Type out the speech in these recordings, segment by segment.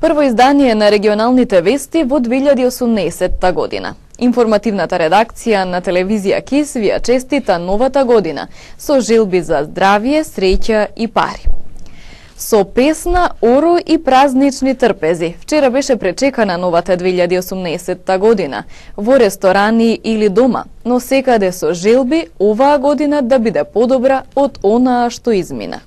Прво издание на регионалните вести во 2018 година. Информативната редакција на телевизија КИС ви ја честита новата година со желби за здравје, среќа и пари. Со песна, оро и празнични трпези, вчера беше пречекана новата 2018 година во ресторани или дома, но секаде со желби оваа година да биде подобра од онаа што измина.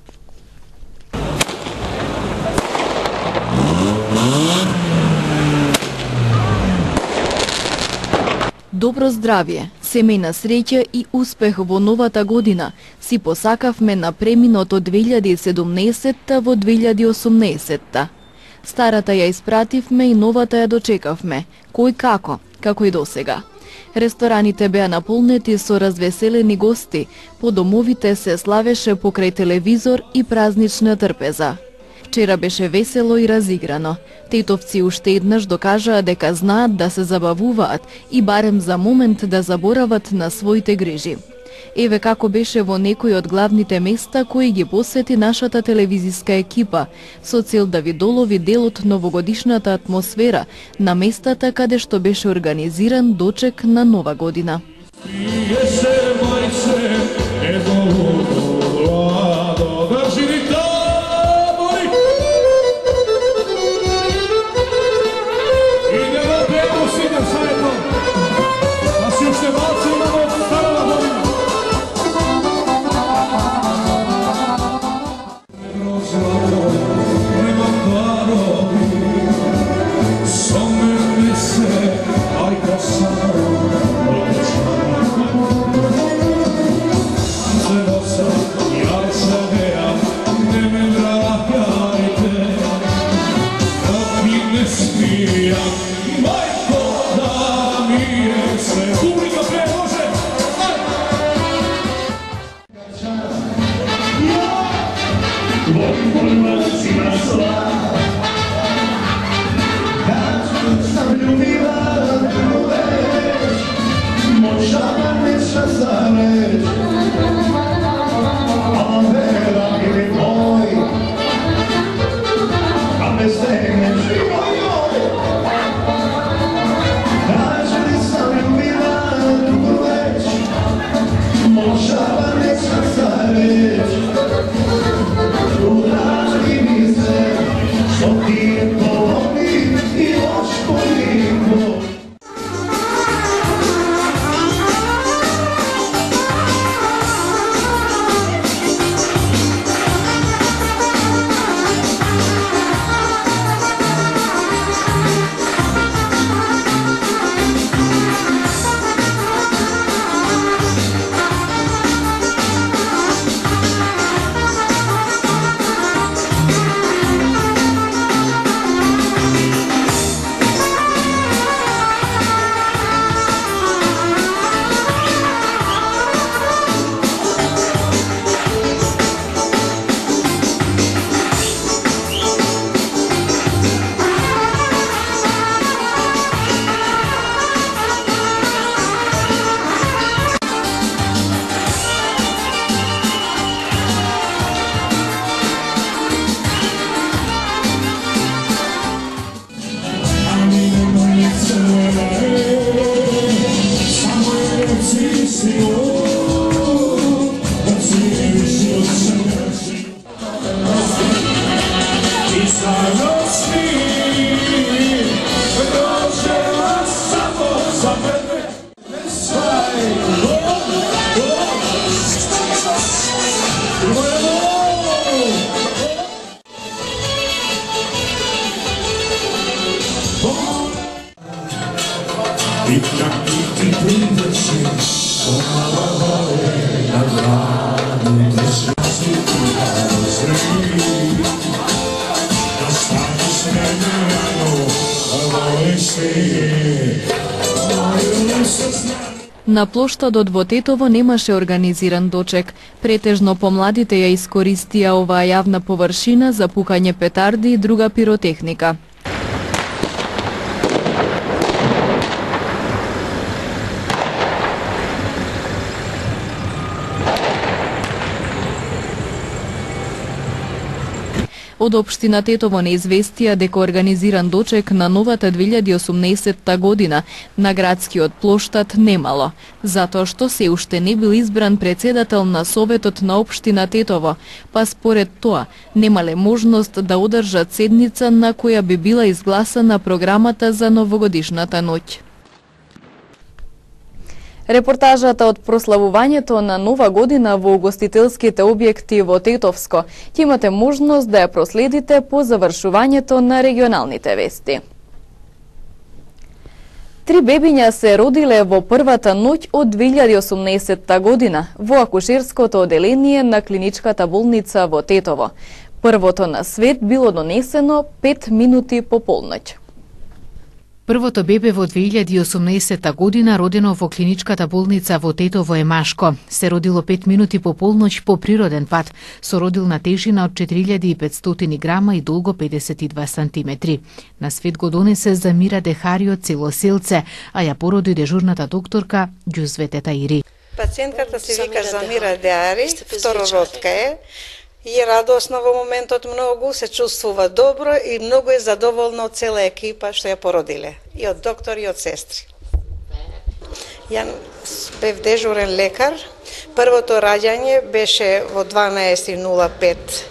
Добро здравје, семејна среќа и успех во новата година си посакавме на преминото 2017 во 2018. Старата ја испративме и новата ја дочекавме. Кој како и досега. Рестораните беа наполнети со развеселени гости, по домовите се славеше покрај телевизор и празнична трпеза. Вчера беше весело и разиграно. Тетовци уште еднаш докажаа дека знаат да се забавуваат и барем за момент да заборават на своите грижи. Еве како беше во некои од главните места кои ги посети нашата телевизиска екипа, со цел да ви долови дел од новогодишната атмосфера на местата каде што беше организиран дочек на Нова година. На плоштадот во Тетово немаше организиран дочек. Претежно помладите ја искористија оваа јавна површина за пукање петарди и друга пиротехника. Од општина Тетово не известија дека организиран дочек на новата 2018 година на градскиот плоштад немало, затоа што се уште не бил избран председател на Советот на општина Тетово, па според тоа немале можност да одржат седница на која би била изгласана програмата за новогодишната ноќ. Репортажата од прославувањето на Нова година во угостителските објекти во Тетовско ќе имате можност да ја проследите по завршувањето на регионалните вести. 3 бебиња се родиле во првата ноќ од 2018 година во акушерското оделение на клиничката болница во Тетово. Првото на свет било донесено 5 минути по полноќ. Првото бебе во 2018 година родено во клиничката болница во Тетово е машко. Се родило 5 минути по полноќ по природен пат, со родилна тежина од 4500 грама и долго 52 сантиметри. На свет го донесе Замира Дехарио целоселце, а ја породи дежурната докторка Ѓузвете Таири. Пациентката се вика Замира Дехари, второродка е. И е радосна во моментот многу, се чувствува добро и многу е задоволна од цела екипа што ја породиле. И од доктор и од сестри. Ја бев дежурен лекар. Првото раѓање беше во 12:05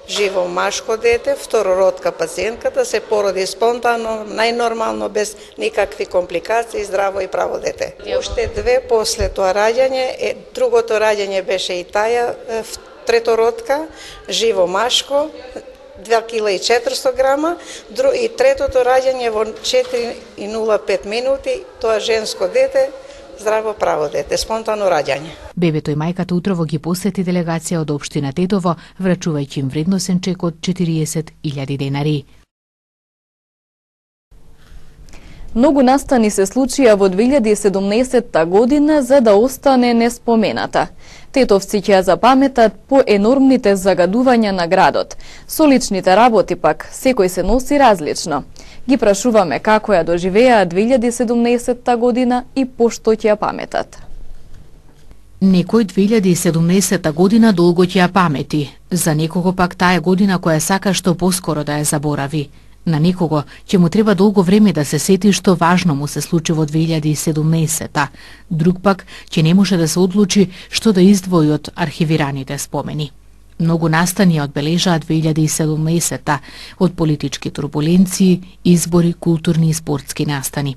живо машко дете, второродка пациентката се породи спонтано, најнормално, без никакви компликации, здраво и право дете. Уште 2 после тоа раѓање, другото раѓање беше и таја, третородка, живо машко, 2,4 грама, и третото раѓање во 4:05 минути, тоа женско дете, здраво право дете, спонтано раѓање. Бебето и мајката утрово ги посети делегација од општина Тетово, врачувајќи им вредносен чек од 40.000 денари. Многу настани се случија во 2017 година за да остане неспомената. Тетовци ќе ја запаметат по енормните загадувања на градот. Со личните работи пак, секој се носи различно. Ги прашуваме како ја доживеа 2017 година и пошто ќе ја паметат. Некој 2017 година долго ќе ја памети. За некого пак таа е година која сака што поскоро да ја заборави. На некого ќе му треба долго време да се сети што важно му се случи во 2017-та. Друг пак ќе не може да се одлучи што да издвои од архивираните спомени. Многу настани одбележаа 2017-та, од политички турбуленции, избори, културни и спортски настани.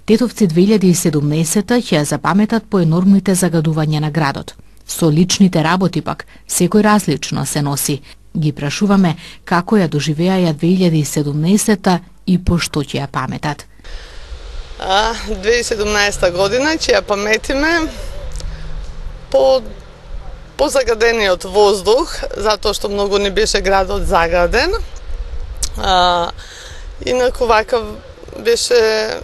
Тетовци 2017-та ќе ја запаметат по енормните загадувања на градот. Со личните работи пак, секој различно се носи. Ги прашуваме како ја доживеаја 2017-та и пошто ќе ја паметат. 2017 година ќе ја паметиме по загадениот воздух, затоа што многу не беше градот загаден. Инаку вака беше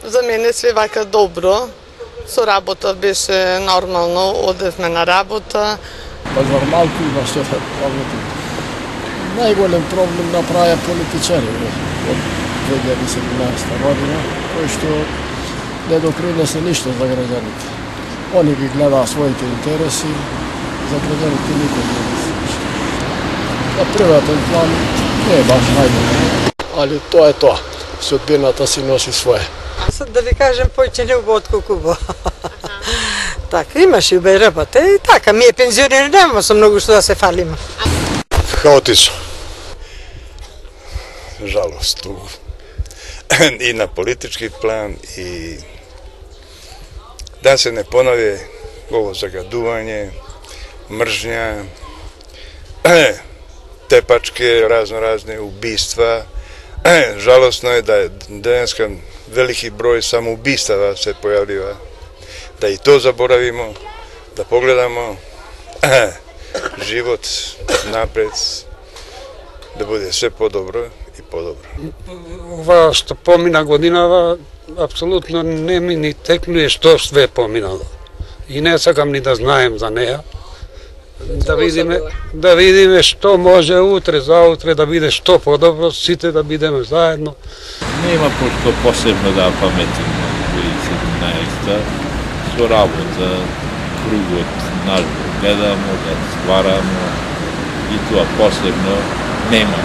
за мене све вака добро. Со работа беше нормално, одевме на работа. Па нормалку има што да работи. Најголем проблем направија политичари од 2017 година, кој што не допринесе ништо за граѓаните. Они ги гледаа своите интереси, за граѓаните никој не мисли ништо. На приватен план не е баш најдобро, али тоа е тоа. Судбината си носи свое. Сад да ви кажем, поќе не убаво отколку убаво. Така, имаш и убави работа и така, ми е пензионер, нема со многу што да се фалиме. Хаотично. Жалост и на политички план и да се не понови ово загадување, мржња, тепачки, разни убиства. Жалосно е да денеска велики број самоубиства се појавлива. Да и то заборавимо, да погледамо живот напред, да буде се подобро и подобро. Ова што помина годинава, апсолутно не ми ни текнуе што све поминало. И не сакам ни да знаем за неа. Да видиме што може утре, заутре, да биде што подобро, сите да бидеме заедно. Нема пошто посебно да паметим 2017-та. Со работа, кругот наш гледамо, да стварамо и тоа посебно нема.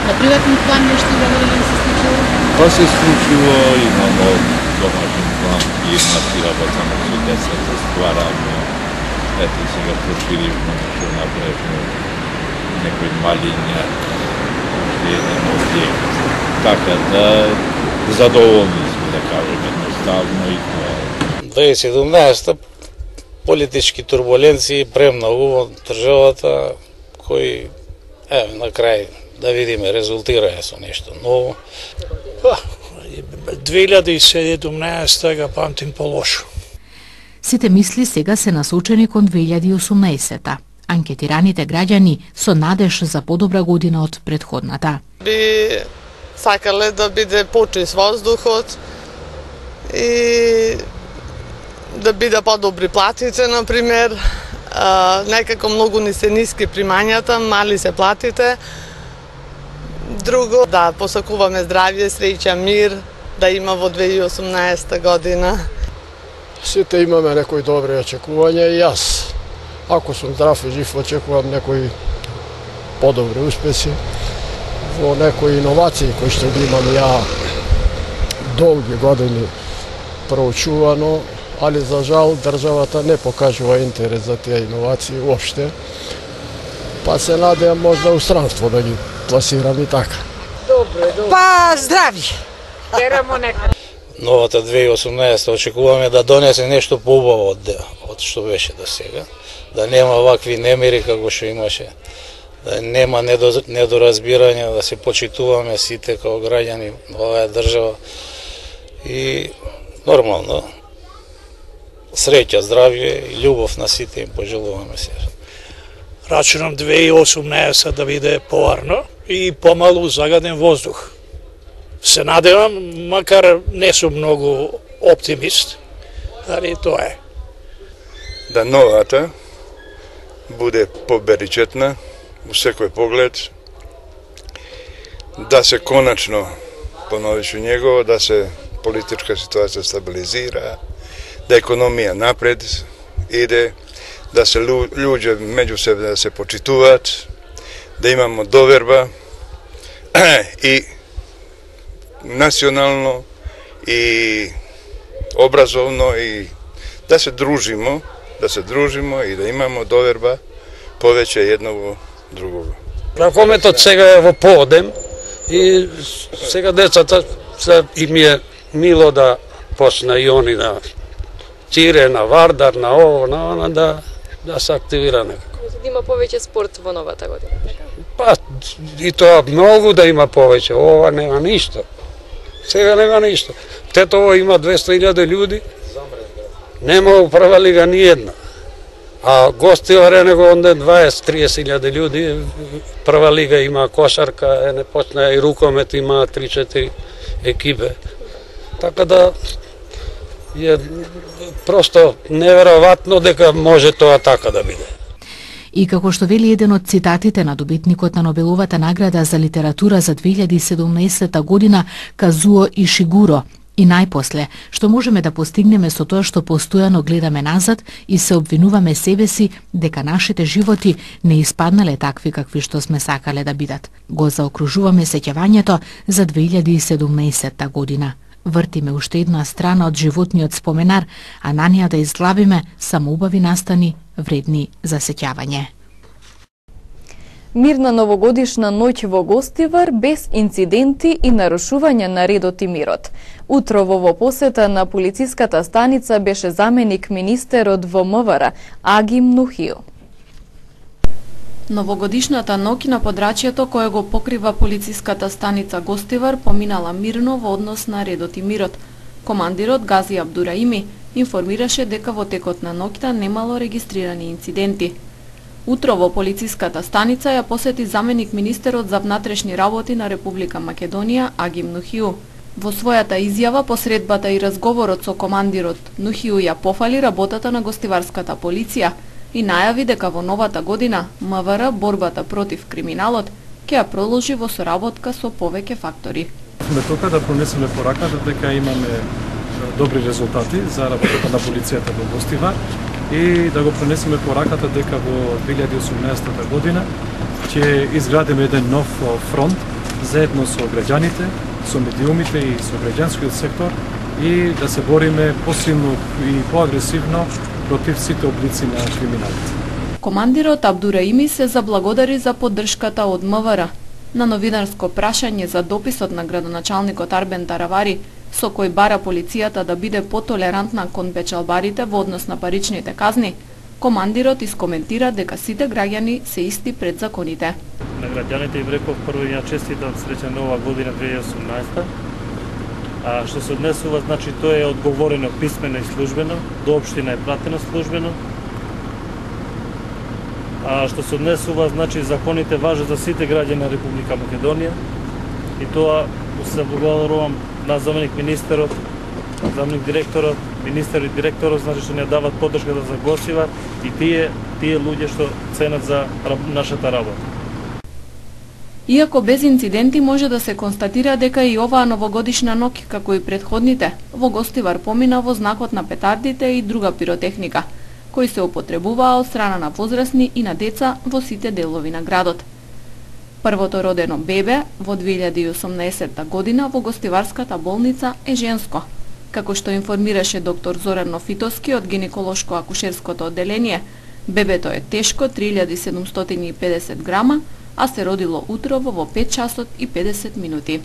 На приватен план нешто говорили се случило? Па се случило, имамо домашен план и една си работаме со децата, ствараме. Ето сега проширивме што направивме некој малињак, уште еден објект. Така да задоволни сме, да кажем, едноставно и тоа. 2017 политички турбуленции премногу во државата, кои на крај да видиме резултираја со нешто ново. 2017 ga pamtim po lošu. Сите мисли сега се насочени кон 2018-та. Анкетираните граѓани со надеж за подобра година од претходната. Би сакале да биде почист воздухот и да биде подобри платите, например. Некако многу ни се ниски примањата, мали се платите. Друго, да посакуваме здравје, среќа, мир, да има во 2018 година. Сите имаме некои добри очекувања и јас, ако сум здрав и жив, очекувам некои подобри успеси во некои иновации кои што ги имам ја долги години проучувано, али за жал државата не покажува интерес за тие иновации уопште. Па се надевам можда у странство да ги пласирам и така. Добро. Па здрави. Беремо нека. Новата 2018 очекуваме да донесе нешто поубаво од што беше до сега. Да нема вакви немири како што имаше. Да нема недоразбирање, да се почитуваме сите како граѓани во оваа држава. И нормално, среќа, здравје и љубов на сите им пожелуваме се. Рачунам 2018 да биде поарно и помалу загаден воздух. Се надевам, макар не сум многу оптимист, али тоа е. Да новата буде победичетна у секој поглед, да се конечно поновишу него, да се политичка ситуација стабилизира, да економија напред иде, да се луѓе меѓусебно да се почитуваат, да имамо доверба и национално и образовно и да се дружимо и да имамо доверба повеќе едно во другого. Ракометот сега е во поодем и сега децата им е мило да почна и они на Чире, на Вардар, на ово, на она, да се активира некако. Да има повеќе спорт во новата година, така? Па, и тоа многу да има повеќе, ова нема ништо. Сега нема ништо. Тетово има 200.000 луѓе, нема управа лига ни една. А Гостивар е него онде 20-30.000 луѓе, прва лига има кошарка, не почна и рукомет, има 3-4 екипе. Така да е просто неверојатно дека може тоа така да биде. И како што вели еден од цитатите на добитникот на Нобеловата награда за литература за 2017 година, Казуо Ишигуро, и најпосле, што можеме да постигнеме со тоа што постојано гледаме назад и се обвинуваме себе си дека нашите животи не испаднале такви какви што сме сакале да бидат. Го заокружуваме сеќавањето за 2017 година. Вртиме уште една страна од животниот споменар, а на неа да изглавиме само убави настани, вредни за сеќавање. Мирна новогодишна ноќ во Гостивар без инциденти и нарушување на редот и мирот. Утрово во посета на полициската станица беше заменик министерот во МВР Агим Нухио. Новогодишната ноќ на подрачјето кое го покрива полициската станица Гостивар поминала мирно во однос на редот и мирот. Командирот Гази Абдураими информираше дека во текот на ноќта немало регистрирани инциденти. Утрово полициската станица ја посети заменик министерот за внатрешни работи на Република Македонија Агим Нухиу. Во својата изјава по средбата и разговорот со командирот, Нухиу ја пофали работата на гостиварската полиција и најави дека во новата година МВР борбата против криминалот ќе ја продолжи во соработка со повеќе фактори. Сме тока да пронесеме пораката дека имаме добри резултати за работата на полицијата во Гостивар и да го пренесеме пораката дека во 2018 година ќе изградиме еден нов фронт заедно со граѓаните, со медиумите и со граѓанскиот сектор и да се бориме посилно и поагресивно против сите облици на криминалите. Командирот Абдураими се заблагодари за поддршката од МВР. На новинарско прашање за дописот на градоначалникот Арбен Таравари, со кој бара полицијата да биде потолерантна кон печалбарите во однос на паричните казни, командирот искоментира дека сите граѓани се исти пред законите. На граѓаните им реков прво ја честитам среќна нова година 2018. А што се однесува, значи тоа е одговорено писмено и службено, до општина е пратено службено. А што се однесува, значи законите важат за сите граѓани на Република Македонија и тоа се благодарувам на заменик министерот, заменик директорот, министер и директорот, значи што не дават поддршката за Гостивар и тие луѓе што ценат за нашата работа. Иако без инциденти може да се констатира дека и оваа новогодишна ноќ, како и претходните, во Гостивар помина во знакот на петардите и друга пиротехника, кои се употребуваа од страна на возрасни и на деца во сите делови на градот. Првото родено бебе во 2018 година во Гостиварската болница е женско, како што информираше доктор Зоран Нофитовски од гинеколошко-акушерското одделение. Бебето е тешко 3750 грама, а се родило утрово во 5 часот и 50 минути.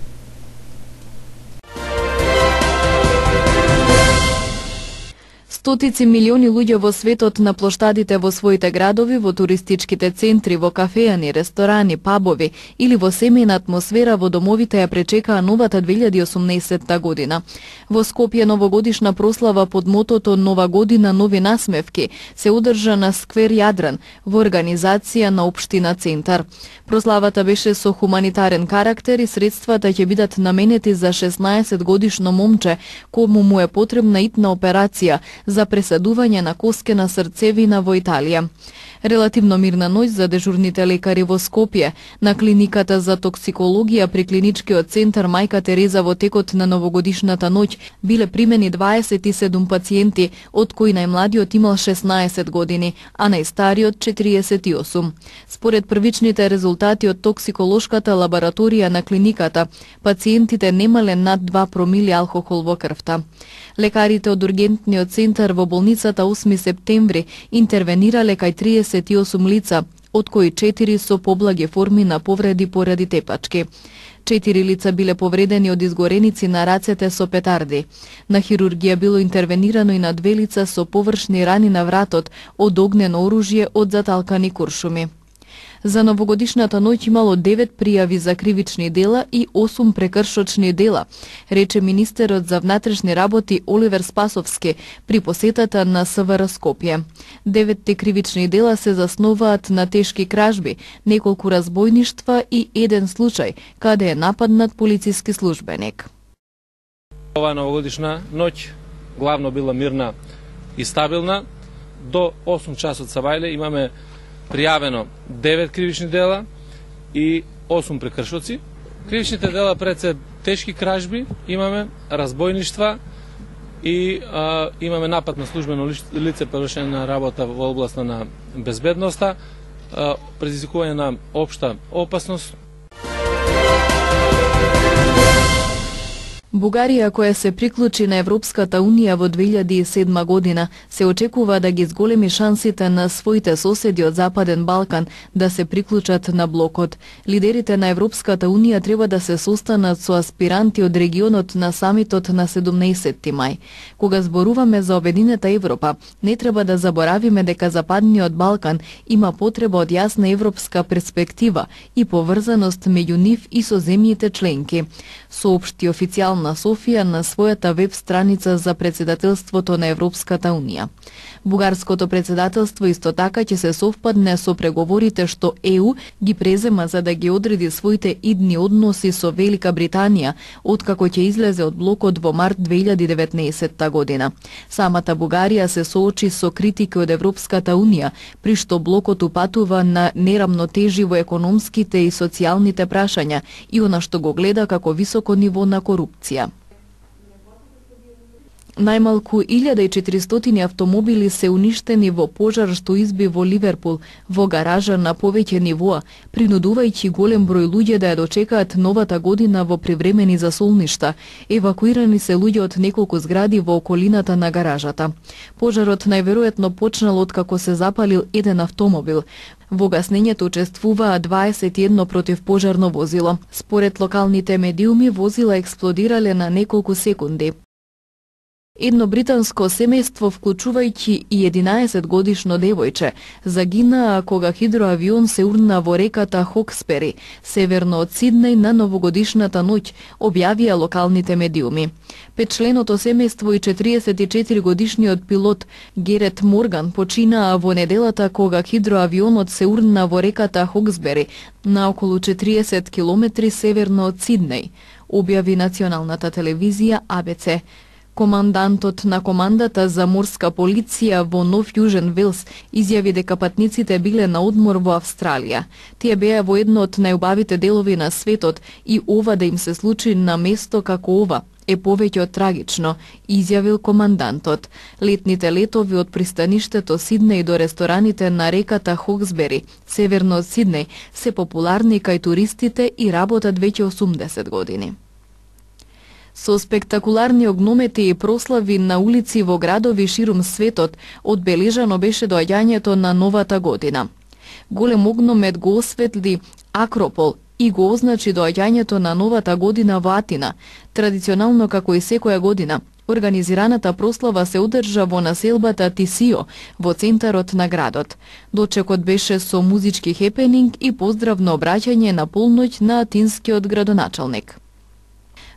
Стотици милиони луѓе во светот на плоштадите во своите градови, во туристичките центри, во кафеани, ресторани, пабови или во семејна атмосфера во домовите ја пречекаа новата 2018 година. Во Скопје новогодишна прослава под мотото Нова година, нови насмевки се одржа на сквер Јадран во организација на општина Центар. Прославата беше со хуманитарен карактер и средствата ќе бидат наменети за 16 годишно момче кому му е потребна итна операција за пресадување на коскена срцевина во Италија. Релативно мирна ноќ за дежурните лекари во Скопје. На клиниката за токсикологија при клиничкиот центар Мајка Тереза во текот на новогодишната ноќ биле примени 27 пациенти, од кои најмладиот имал 16 години, а најстариот 48. Според првичните резултати од токсиколошката лабораторија на клиниката, пациентите немале над 2 промили алкохол во крвта. Лекарите од ургентниот центар во болницата 8 септември интервенирале кај 38 лица, од кои 4 со поблаги форми на повреди поради тепачки. 4 лица биле повредени од изгореници на рацете со петарди. На хирургија било интервенирано и на 2 лица со површни рани на вратот од огнено оружје од заталкани куршуми. За новогодишната ноќ имало 9 пријави за кривични дела и 8 прекршочни дела, рече министерот за внатрешни работи Оливер Спасовски при посетата на СВР Скопје. 9 кривични дела се заснуваат на тешки кражби, неколку разбојништва и еден случај каде е нападнат полициски службеник. Оваа новогодишна ноќ главно била мирна и стабилна. До 8 часот сабајле имаме пријавено 9 кривични дела и 8 прекршоци. Кривичните дела пред се тешки кражби, имаме разбојништва и имаме напад на службено лице превршена на работа во областа на безбедноста, предизвикување на општа опасност. Бугарија, која се приклучи на Европската Унија во 2007 година, се очекува да ги зголеми шансите на своите соседи од Западен Балкан да се приклучат на блокот. Лидерите на Европската Унија треба да се состанат со аспиранти од регионот на самитот на 17 мај. Кога зборуваме за Обединета Европа, не треба да заборавиме дека Западниот Балкан има потреба од јасна европска перспектива и поврзаност меѓу нив и со земјите членки, соопшти официјално на Софија на својата веб страница за председателството на Европската Унија. Бугарското председателство исто така ќе се совпадне со преговорите што ЕУ ги презема за да ги одреди своите идни односи со Велика Британија, откако ќе излезе од блокот во март 2019 година. Самата Бугарија се соочи со критики од Европската Унија, при што блокот упатува на нерамнотежи во економските и социјалните прашања и она што го гледа како високо ниво на корупција. Најмалку 1400 автомобили се уништени во пожар што изби во Ливерпул, во гаража на повеќе нивоа, принудувајќи голем број луѓе да ја дочекаат новата година во привремени засолништа. Евакуирани се луѓе од неколку згради во околината на гаражата. Пожарот најверојатно почнал откако се запалил еден автомобил. Во гаснењето учествуваа 21 противпожарно возило. Според локалните медиуми, возила експлодирале на неколку секунди. Едно британско семејство, вклучувајќи и 11-годишно девојче, загинаа кога хидроавион се урна во реката Хокспери, северно од Сиднеј на новогодишната ноќ, објавија локалните медиуми. Петчленото семејство и 44-годишниот пилот Герет Морган починаа во неделата кога хидроавионот се урна во реката Хоксбери, на околу 40 километри северно од Сиднеј, објави националната телевизија ABC. Командантот на командата за морска полиција во Нов Јужен Велс изјави дека патниците биле на одмор во Австралија. Тие беа во едно од најубавите делови на светот и ова да им се случи на место како ова е повеќе од трагично, изјавил командантот. Летните летови од пристаништето Сиднеј до рестораните на реката Хоксбери, северно од Сиднеј, се популарни кај туристите и работат веќе 80 години. Со спектакуларни огномети и прослави на улици во градови ширум светот, одбележано беше доаѓањето на новата година. Голем огномет го осветли Акропол и го означи доаѓањето на новата година во Атина. Традиционално, како и секоја година, организираната прослава се одржа во населбата Тисио, во центарот на градот. Дочекот беше со музички хепенинг и поздравно обраќање на полноќ на атинскиот градоначалник.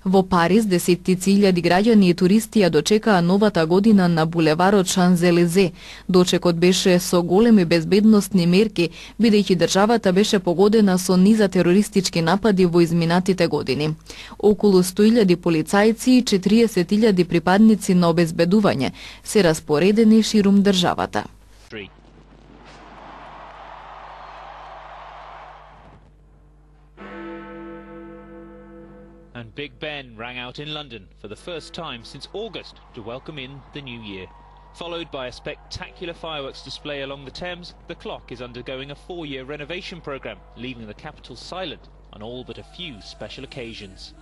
Во Париз, десеттици илјади граѓани и туристи ја дочекаа новата година на булеварот Шанзелизе. Дочекот беше со големи безбедносни мерки, бидејќи државата беше погодена со низа терористички напади во изминатите години. Околу 100.000 полицајци и 40.000 припадници на обезбедување се распоредени ширум државата. And Big Ben rang out in London for the first time since August to welcome in the new year. Followed by a spectacular fireworks display along the Thames, the clock is undergoing a 4-year renovation programme, leaving the capital silent on all but a few special occasions.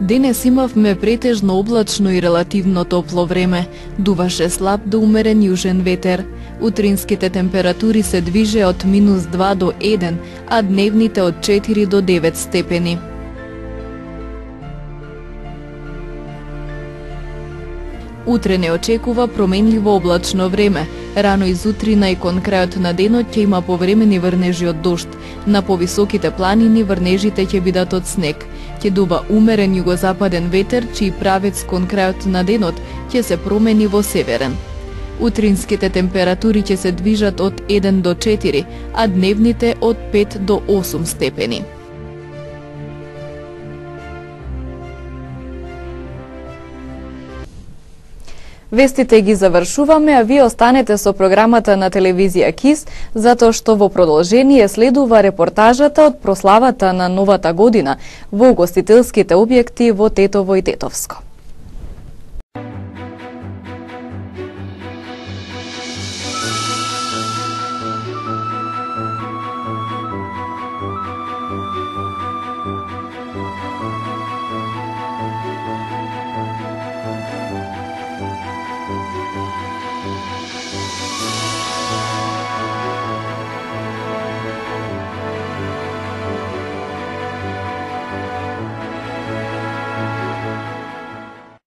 Денес имавме претежно облачно и релативно топло време. Дуваше слаб до умерен јужен ветер. Утринските температури се движе од -2 до 1, а дневните од 4 до 9 степени. Утре не очекува променливо облачно време. Рано изутрина и кон крајот на денот ќе има повремени врнежи од дожд. На повисоките планини врнежите ќе бидат од снег. Ќе дува умерен југозападен ветер, чиј правец кон крајот на денот ќе се промени во северен. Утринските температури ќе се движат од 1 до 4, а дневните од 5 до 8 степени. Вестите ги завршуваме, а вие останете со програмата на телевизија КИС, затоа што во продолжение следува репортажата од прославата на новата година во угостителските објекти во Тетово и Тетовско.